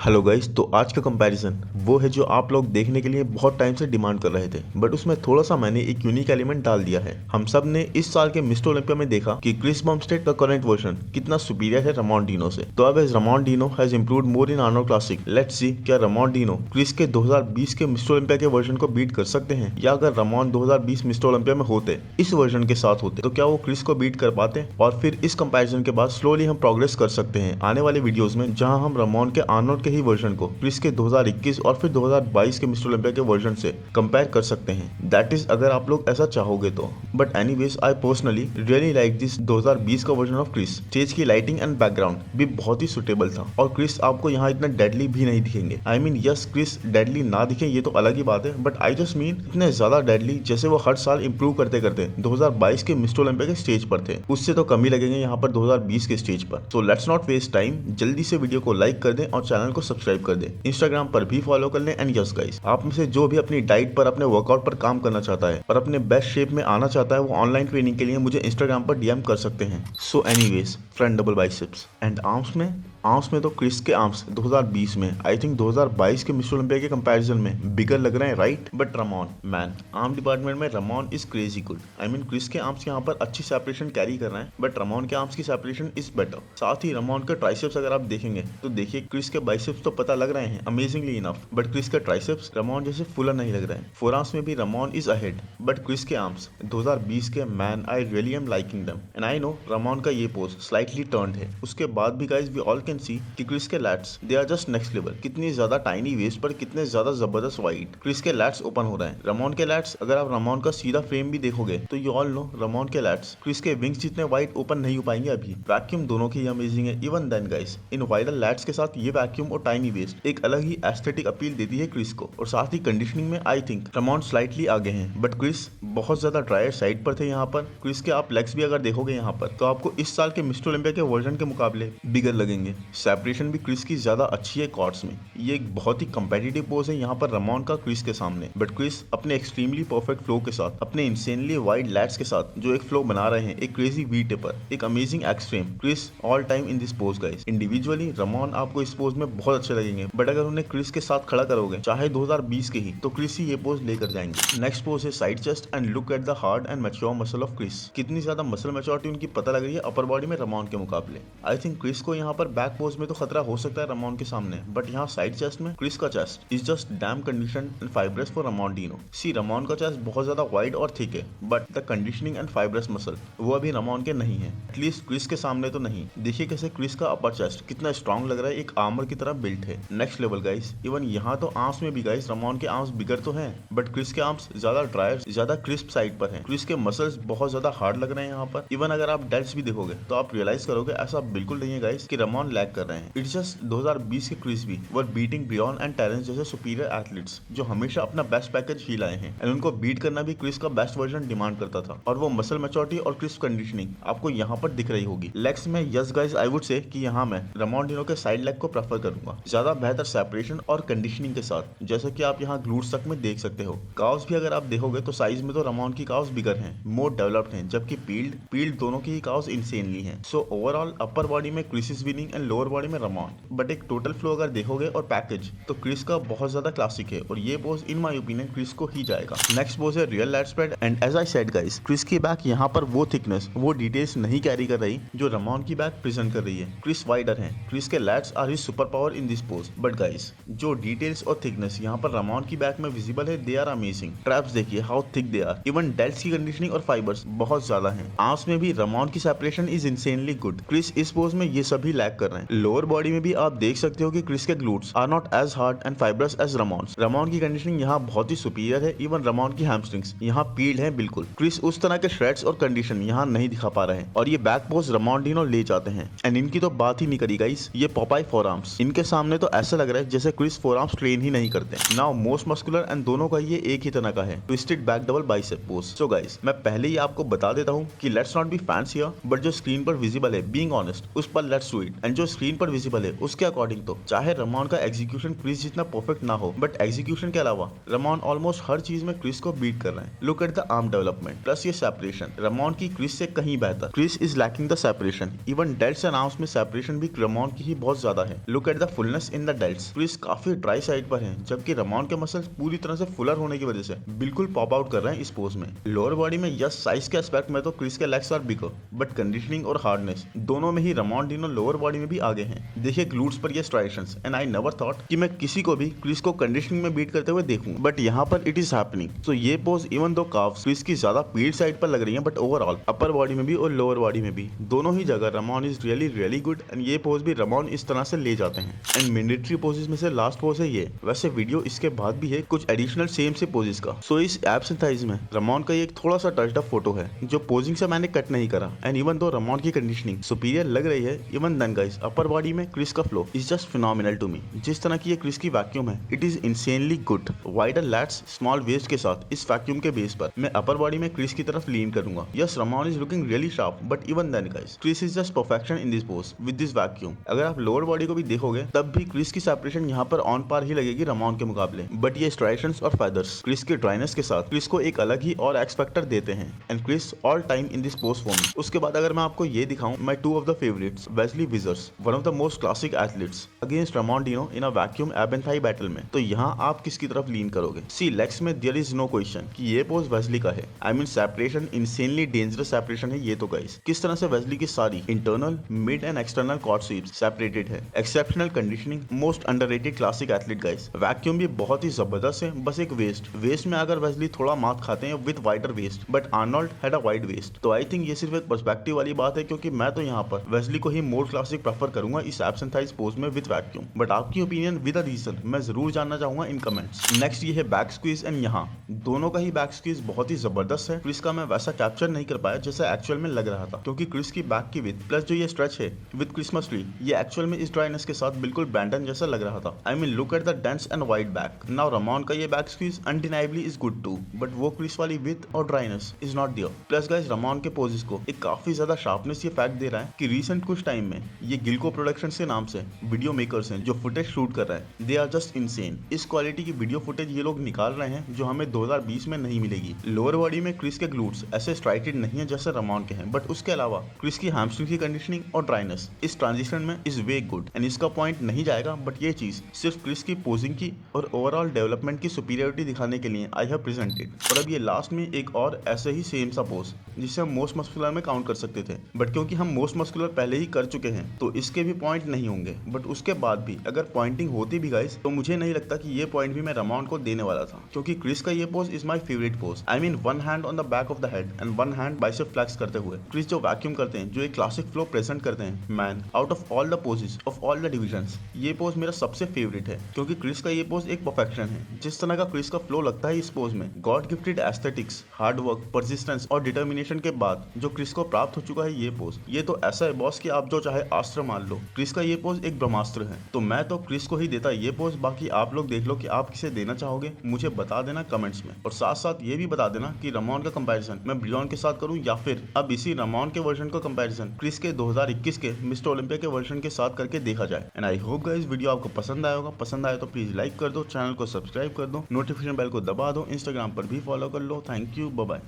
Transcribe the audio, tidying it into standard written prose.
Hello guys, तो आज का कंपैरिजन वो है जो आप लोग देखने के लिए बहुत टाइम से डिमांड कर रहे थे, बट उसमें थोड़ा सा मैंने एक यूनिक एलिमेंट डाल दिया है। हम सब ने इस साल के मिस्टर ओलंपिया में देखा कि क्रिस बमस्टेड का करंट वर्जन कितना सुपीरियर है रमोन डिनो से। तो अब as Ramon Dino has improved more in Arnold Classic, let's see क्या रमोन डिनो क्रिस के 2020 के मिस्टर ओलंपिया के वर्जन को बीट कर सकते हैं, या अगर रमोन 2020 मिस्टर ओलंपिया में होते, इस वर्जन के साथ होते, तो क्या वो क्रिस को बीट कर पाते। और फिर इस कंपैरिजन के बाद स्लोली हम प्रोग्रेस कर सकते हैं आने वाले वीडियोस में, जहां हम रमोन के आर्नोल्ड के ही वर्जन को क्रिस के 2021 और फिर 2022 के मिस्टर ओलंपिया के वर्जन से कंपेयर कर सकते हैं। दैट इज अगर आप लोग ऐसा चाहोगे तो। But anyways I personally really like this 2020 का वर्जन ऑफ क्रिस। स्टेज की लाइटिंग एंड बैकग्राउंड भी बहुत ही सुटेबल था, और क्रिस आपको यहाँ इतना डेडली भी नहीं दिखेंगे। I mean yes, Chris deadly ना दिखे ये तो अलग ही बात है, बट आई जस्ट मीन इतने ज्यादा डेडली जैसे वो हर साल इंप्रूव करते करते 2022 के मिस्टर ओलंपिया के स्टेज पर थे, उससे तो कम ही लगेंगे यहाँ पर 2020 के स्टेज पर। So let's not waste time, जल्दी से वीडियो को लाइक कर दें और चैनल को सब्सक्राइब कर दें। इंस्टाग्राम पर भी फॉलो कर लें। एंड यस गाइस, आप में से जो भी अपनी डाइट पर, अपने वर्कआउट पर काम करना चाहता है और अपने बेस्ट शेप में आना चाहता है, वो ऑनलाइन ट्रेनिंग के लिए मुझे इंस्टाग्राम पर डीएम कर सकते हैं। So anyways, front double biceps and arms में तो क्रिस के आर्म्स 2020 में आई थिंक 2022 के मिस्टर ओलंपिया के कंपैरिजन में बिगर लग रहे हैं, right. But Ramon man, arm department में Ramon is crazy good. I mean Chris के आर्म्स यहाँ पर अच्छी सेपरेशन कैरी कर रहे हैं, बट रमोन के आर्म्स की सेपरेशन इज बेटर। साथ ही रमोन के ट्राइसेप्स अगर आप देखेंगे तो देखिए, क्रिस के बाइसेप्स तो पता लग रहे हैं अमेजिंगली इनफ, बट क्रिस के ट्राइसेप्स रमोन जैसे फुलर नहीं लग रहे हैं। फोर आर्म्स में भी Ramon is ahead, but Chris के आर्म्स 2020 के man I really am liking them. And I know Ramon का ये पोज स्लाइटली टर्न्ड है, उसके बाद भी guys we all can see कि क्रिस के lats they are just next level. कितनी ज्यादा टाइनी वेस्ट पर कितने ज्यादा जबरदस्त वाइड क्रिस के लैट्स ओपन हो रहे हैं। रमोन के लैट्स, अगर आप रमोन का सीधा फ्रेम भी देखोगे तो यू ऑल नो रमोन के लैट्स क्रिस के विंग्स जितने वाइड ओपन नहीं हो पाएंगे अभी। वैक्यूम दोनों की अमेजिंग है। इवन देन गाइस, इन वाइडर लैट्स के साथ ये वैक्यूम और टाइनी वेस्ट एक अलग ही एस्थेटिक अपील देती है क्रिस को। और साथ ही कंडीशनिंग में आई थिंक रमोन स्लाइटली आगे हैं, बट क्रिस बहुत ज्यादा ड्रायर साइड पर थे यहाँ पर। क्रिस के आप लेग्स भी अगर देखोगे यहाँ पर तो आपको इस साल के मिस्टर ओलंपिया के वर्जन के मुकाबले बिगर लगेंगे। सेपरेशन भी क्रिस की ज्यादा अच्छी है कॉर्ड्स में। ये एक बहुत ही कंपेटिटिव पोज है यहाँ पर रमोन का क्रिस के सामने, बट क्रिस अपने एक्सट्रीमली परफेक्ट फ्लो के साथ, अपने इंसेनली वाइड लैट्स के साथ जो एक फ्लो बना रहे हैं, एक क्रेजी वी टेपर, एक amazing extreme. Chris all time in this pose guys. Individually Ramon आपको इस पोज में बहुत अच्छे लगेंगे, बट अगर उन्हें क्रिस के साथ खड़ा करोगे चाहे 2020 के ही, तो क्रिस ही ये पोज लेकर जाएंगे। नेक्स्ट पोज है side chest and look at the hard and mature muscle of Chris. कितनी ज्यादा मसल मैच्योरिटी उनकी पता लग रही है अपर बॉडी में रमोन के मुकाबले। आई थिंक क्रिस को यहाँ पर बैक पोज में तो खतरा हो सकता है रमोन के सामने, बट यहाँ साइड चेस्ट में क्रिस का chest is just damn condition and fibrous for Ramon Dino. See, Ramon का चेस्ट बहुत ज्यादा वाइड और थिक है, but the conditioning and fibrous muscle वो अभी रमोन के नहीं है, एटलीस्ट क्रिस के सामने तो नहीं। देखिए कैसे क्रिस का अपर चेस्ट कितना स्ट्रॉन्ग लग रहा है, एक आर्मर की तरह बिल्ट है। Next level guys. इवन यहाँ तो आर्म्स में भी गाइस रमोन के आर्म्स बिगर तो हैं, बट क्रिस के आर्म्स ज्यादा ड्रायर, ज्यादा क्रिस्प साइड पर हैं। क्रिस के मसल्स बहुत ज्यादा हार्ड लग रहे हैं यहाँ पर। इवन अगर आप डेल्ट्स भी देखोगे तो आप रियलाइज करोगे ऐसा बिल्कुल नहीं है गाइस कि रमोन लैग कर रहे हैं। इट्स जस्ट 2020 के क्रिस भी वर बीटिंग ब्रियॉन एंड टेरेंस जैसे सुपीरियर एथलीट्स जो हमेशा अपना बेस्ट पैकेज ही लाए हैं, एंड उनको बीट करना भी क्रिस का बेस्ट वर्जन डिमांड करता था। और वो मसल मैच्योरिटी और क्रिस्प कंडीशनिंग आपको यहाँ पर दिख रही होगी। लेग्स में yes guys, I would say कि यहाँ मैं रमोन डिनो के साइड लेग को प्रेफर करूंगा, ज्यादा बेहतर सेपरेशन और कंडीशनिंग के साथ, जैसे कि आप यहाँ ग्लूट्स तक में देख सकते हो। काव्स भी अगर आप देखोगे तो साइज में तो रमोन की काव्स बिगर हैं, मोर डेवलप्ड हैं, जबकि पील्ड दोनों की ही काव्स इंसेनली हैं। सो ओवरऑल अपर बॉडी में Chris is winning and lower body में रमोन, बट एक टोटल फ्लो अगर देखोगे और पैकेज तो क्रिस का बहुत ज्यादा क्लासिक है, और ये pose in my opinion Chris को ही जाएगा। नेक्स्ट पोज है real lat spread, and as I said guys, Chris की बैक यहाँ पर वो थिकनेस, वो डिटेल्स नहीं कैरी कर रही जो रमोन की बैक प्रेजेंट कर रही है। क्रिस वाइडर है, क्रिस के lats are his super power in this pose, but guys जो डिटेल्स और थिकनेस यहाँ पर रमोन की बैक में विजिबल है, दे आर अमेजिंग। ट्रैप्स देखिए how thick they are. Even delts की कंडीशनिंग और फाइबर्स बहुत ज्यादा है। आर्म्स में भी रमोन की separation is insanely good. Chris इस पोज में ये सभी लैग कर रहे हैं। लोअर बॉडी में भी आप देख सकते हो कि क्रिस के glutes are not as hard and fibrous as Ramon's. Ramon की कंडीशनिंग यहाँ बहुत ही सुपीरियर है। इवन रमोन की हैमस्ट्रिंग्स यहाँ पील्ड है बिल्कुल। क्रिस उस तरह के श्रेड्स और कंडीशन यहाँ नहीं दिखा पा रहे हैं, और ये बैक पोज रमोन डिनो ले जाते हैं। एंड इनकी तो बात ही नहीं करी गाइस, ये पॉपाई फोर आर्म्स, इनके सामने तो ऐसा लग रहा है जैसे क्रिस फोर आर्म्स ट्रेन ही नहीं करते। नाउ मोस्ट मस्कुलर एंड दोनों का ये एक ही तरह का है, twisted back double bicep pose. So guys, मैं पहले ही आपको बता देता हूँ कि let's not be fans here, but जो स्क्रीन पर विजिबल है, बीइंग ऑनेस्ट, उस पर लेट्स डू इट। एंड जो जो स्क्रीन पर विजिबल है उसके अकॉर्डिंग तो चाहे रमोन का एग्जीक्यूशन क्रिस जितना परफेक्ट ना हो, बट एग्जीक्यूशन के अलावा रमोन ऑलमोस्ट हर चीज में क्रिस को बीट कर रहे हैं। Look at the arm development plus ये सेपरेशन, रमोन की क्रिस से कहीं बेहतर। Chris is lacking the separation, even delts and arms में सेपरेशन भी रमोन की ही बहुत ज्यादा है। Look at the fullness in the delts, Chris काफी ड्राई साइड पर है, जबकि रमोन के मसल्स पूरी तरह से फुलर होने की वजह से बिल्कुल पॉप आउट कर रहे हैं इस पोज में। लोअर बॉडी में यस साइज के एस्पेक्ट में तो क्रिस के legs are bigger, but conditioning और हार्डनेस दोनों में ही रमोन डिनो लोअर बॉडी में भी आगे हैं। देखिए ग्लूट्स पर ये striations, and I never thought कि मैं किसी को भी क्रिस को कंडीशनिंग में बीट करते हुए देखूं, बट यहाँ पर इट इज हैपनिंग। सो ये pose even though calves Chris की ज्यादा पीठ साइड पर लग रही है, बट ओवरऑल अपर बॉडी में भी और लोअर बॉडी में भी दोनों ही जगह रमोन इज रियली गुड, एंड ये पोज भी रमोन इस तरह से ले जाते हैं। एंड मैंडेटरी पोजेस में से लास्ट पोज है ये। वैसे वीडियो इसके बाद भी है कुछ एडिशनल सेम से पोजेस का। सो इस एब्स एंड थाइज में रमोन का एक थोड़ा सा टच्ड अप फोटो है जो पोजिंग से मैंने कट नहीं करा, एंड इवन दो रमोन की कंडीशनिंग सुपीरियर लग रही है, even then guys upper body में क्रिस का flow is just phenomenal to me. जिस तरह की ये क्रिस की वैक्यूम है it is insanely good. Wider lats small waist के साथ इस वैक्यूम के बेस पर मैं अपर बॉडी में क्रिस की तरफ लीन करूंगा। Yes Ramon is looking really sharp, but even then guys Chris is just perfection in this pose with this vacuum. अगर आप लोअर बॉडी को भी देखोगे तब भी क्रिस की सेपरेशन यहाँ पर ऑन पार ही लगेगी रमोन के मुकाबले, बट ये स्ट्राइशंस और फेदर्स क्रिस के ड्राइनेस के साथ क्रिस को एक अलग ही और एक्स फैक्टर देते हैं, and Chris all time in this pose for me. उसके बाद अगर मैं आपको ये दिखाऊं my two of the favourites, Wesley Vissers one of the most classic athletes against Ramon Dino in a vacuum ab and thigh battle में, तो यहाँ आप किसकी तरफ लीन करोगे? सी लेग्स में देयर इज नो क्वेश्चन कि ये पोज वेस्ली का है। I mean separation insanely dangerous separation है ये तो गाइस। किस तरह से वेस्ली की सारी internal mid and external quad sweeps separated है। Exceptional conditioning, most underrated classic athlete guys. Vacuum भी बहुत ही जबरदस्त है, बस एक वेस्ट में अगर वेस्ली थोड़ा मात खाते हैं with wider waist, but Arnold had a wide waist. तो आई थिंक ये सिर्फ एक पर्सपेक्टिव वाली बात है, क्योंकि मैं तो यहाँ पर वेस्ली को ही मोर क्लासिक प्रेफर करूंगा इस एब्स एंड थाइज पोज में विद वैक्यूम। बट आपकी ओपिनियन विद अ रीजन मैं जरूर जानना चाहूंगा इन कमेंट्स। नेक्स्ट ये है बैक स्क्वीज, एंड यहाँ दोनों का ही बैक स्क्वीज बहुत ही जबरदस्त है। क्रिस का मैं वैसा कैप्चर नहीं कर पाया जैसा एक्चुअल में लग रहा था, क्योंकि क्रिस की बैक की विथ प्लस जो ये स्ट्रेच है विद क्रिसमस ट्री, ये एक्चुअल में इस ड्राइनेस के साथ बिल्कुल ब्रैंडन जैसा लग रहा था। I mean look at the dense and wide back. Now Ramon का ये back squeeze undeniably is good too, but वो क्रिस वाली विथ और dryness is not there. Plus guys Ramon के पोजेस को एक काफी ज्यादा शार्पनेस ये फैक्ट दे रहा है कि रिसेंट कुछ टाइम में ये गिल्को प्रोडक्शंस के नाम से वीडियो मेकर्स हैं जो फुटेज शूट कर रहे हैं, दे आर जस्ट इनसेन। इस क्वालिटी की वीडियो फुटेज ये लोग निकाल रहे हैं जो हमें 2020 में नहीं मिलेगी। लोअर बॉडी में क्रिस के ग्लूट्स ऐसे स्ट्राइटेड नहीं है जैसे रमोन के हैं, बट उसके अलावा क्रिस की हैमस्ट्रिंग की कंडीशनिंग और ड्राइनेस इस ट्रांजिशन में इज वे गुड, एंड इसका पॉइंट नहीं जाएगा, बट ये चीज सिर्फ क्रिस की पोजिंग की और ओवरऑल डेवलपमेंट की सुपीरियरिटी दिखाने के लिए आई हैव प्रेजेंटेड। और अब ये लास्ट में एक और ऐसे ही सेम सा पोज जिसे हम मोस्ट मस्कुलर में काउंट कर सकते थे, बट क्योंकि हम मोस्ट मस्कुलर पहले ही कर चुके हैं तो इसके भी पॉइंट नहीं होंगे। बट उसके बाद भी अगर पॉइंटिंग होती भी गाइस तो मुझे नहीं लगता कि ये पॉइंट भी मैं रमोन को देने वाला था, क्योंकि क्रिस का ये pose is my favourite pose. I mean one hand on the back of the head and one hand bicep flex करते हुए क्रिस जो वैक्यूम करते हैं, जो एक क्लासिक फ्लो प्रेजेंट करते हैं, man out of all the poses of all the divisions ये पोज मेरा सबसे फेवरेट है, क्योंकि क्रिस का ये पोज एक परफेक्शन है। जिस तरह का क्रिस का फ्लो लगता है इस पोज में, God gifted aesthetics, hard work, persistence और डिटर्मिनेशन के बाद जो क्रिस को प्राप्त हो चुका है ये पोज, ये तो ऐसा है बॉस कि आप जो चाहे अस्त्र मान लो। क्रिस का ये पोज एक ब्रह्मास्त्र है, तो मैं तो क्रिस को ही देता ये पोज। बाकी आप लोग देख लो कि आप किसे देना चाहोगे, मुझे बता देना कमेंट्स में, और साथ साथ ये भी बता देना कि रमोन का कंपैरिजन मैं ब्रियॉन के साथ करूं या फिर अब इसी रमोन के वर्जन का कंपैरिजन क्रिस के 2021 के मिस्टर ओलंपिया के वर्जन के साथ करके देखा जाए। And I hope guys video आपको पसंद आया होगा। पसंद आए तो प्लीज लाइक कर दो, चैनल को सब्सक्राइब कर दो, नोटिफिकेशन बेल को दबा दो, इंस्टाग्राम पर भी फॉलो कर लो। Thank you, bye bye.